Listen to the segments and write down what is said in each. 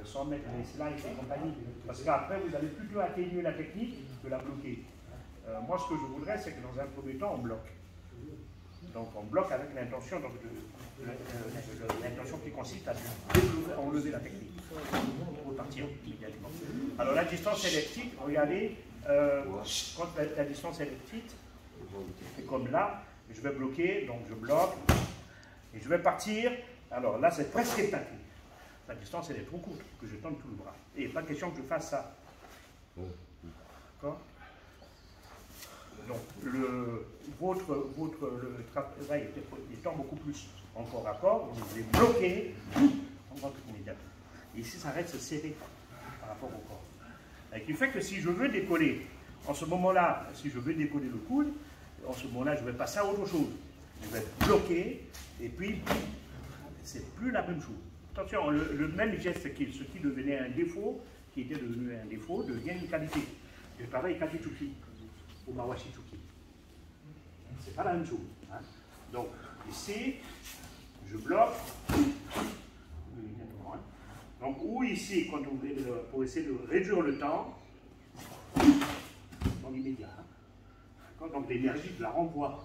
sans mettre les slides et compagnie. Parce qu'après, vous allez plutôt atténuer la technique que la bloquer. Moi, ce que je voudrais, c'est que dans un premier temps, on bloque. Donc, on bloque avec l'intention qui consiste à enlever la technique pour partir immédiatement. Alors, la distance électrique, regardez, quand la distance électrique est comme là, je vais bloquer, donc je bloque, et je vais partir. Alors là, c'est presque éteint. La distance, elle est trop courte, que je tende tout le bras. Et pas question que je fasse ça. D'accord? Donc, le travail étant beaucoup plus encore raccord, vous devez bloquer, on va tout immédiatement. Et ici, ça reste serré par rapport au corps. Et qui fait que si je veux décoller, en ce moment-là, si je veux décoller le coude, en ce moment-là, je vais passer à autre chose. Je vais bloquer, et puis, c'est plus la même chose. Attention, le même geste, ce qui devenait un défaut, qui était devenu un défaut, devient une qualité. Je travaille Kakichuki ou Mawashichuki. C'est pas la même chose. Hein. Donc, ici, je bloque. Donc, ou ici, quand vous voulez, pour essayer de réduire le temps, dans l'immédiat. Hein. Donc, l'énergie, je la renvoie.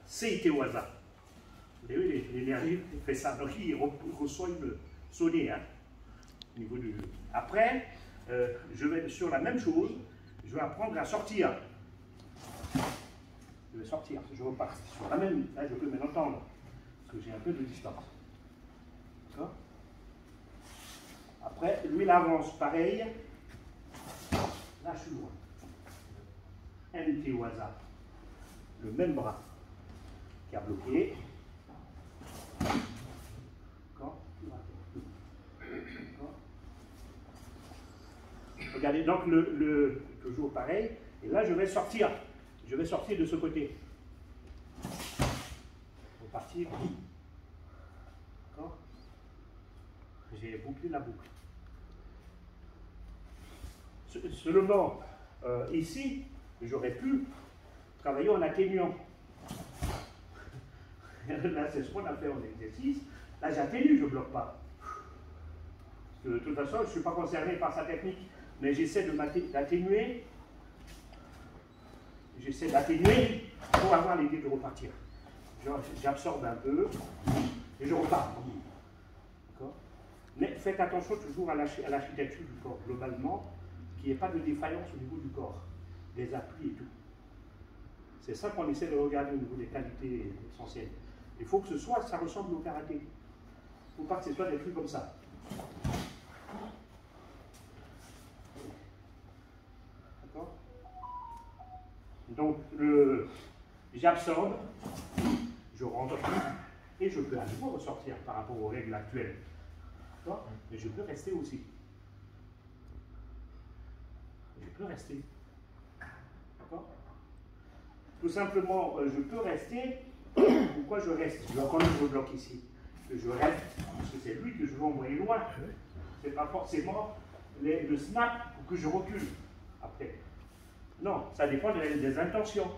C'est Itewaza. Vous avez vu, l'énergie fait ça. Donc, il reçoit une sonnée. Hein, au niveau du... Après, je vais sur la même chose, je vais apprendre à sortir. Je vais sortir, je repars sur la même. Là, je peux me l'entendre, parce que j'ai un peu de distance. D'accord? Après, lui, il avance pareil. Là, je suis loin. Ntewaza. Le même bras qui a bloqué. D'accord? Regardez, donc toujours pareil. Et là, je vais sortir. Je vais sortir de ce côté. Pour partir. D'accord? J'ai bouclé la boucle. Seulement, ici, j'aurais pu travailler en atténuant. Là, c'est ce qu'on a fait en exercice. Là, j'atténue, je ne bloque pas. Parce que, de toute façon, je ne suis pas concerné par sa technique. Mais j'essaie d'atténuer. J'essaie d'atténuer pour avoir l'idée de repartir. J'absorbe un peu et je repars. Mais faites attention toujours à l'architecture du corps, globalement, qu'il n'y ait pas de défaillance au niveau du corps, des appuis et tout. C'est ça qu'on essaie de regarder au niveau des qualités essentielles. Il faut que ça ressemble au karaté. Il ne faut pas que ce soit des trucs comme ça. D'accord? Donc, j'absorbe, je rentre et je peux à nouveau ressortir par rapport aux règles actuelles. D'accord? Mais je peux rester aussi. Je peux rester. D'accord? Tout simplement, je peux rester. Pourquoi je reste? Je dois quand même me bloquer ici. Je reste, parce que c'est lui que je veux envoyer loin. Ce n'est pas forcément le snap pour que je recule après. Non, ça dépend des intentions.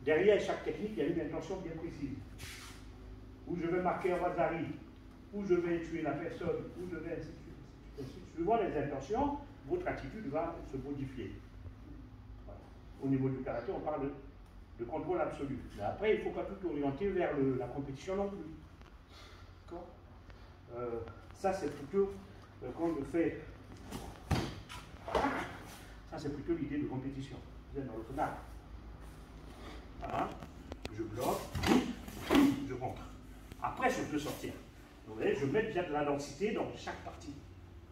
Derrière chaque technique, il y a une intention bien précise. Où je vais marquer un wazari, où je vais tuer la personne, où je vais ainsi de suite. Suivant les intentions, votre attitude va se modifier. Voilà. Au niveau du karaté, on parle de contrôle absolu. Mais après, il ne faut pas tout orienter vers la compétition non plus. D'accord? Ça, c'est plutôt quand je fais. Ça, c'est plutôt l'idée de compétition. Vous êtes dans le FNAC. Voilà. Je bloque, je rentre. Après, je peux sortir. Vous voyez, je mets bien de la densité dans chaque partie.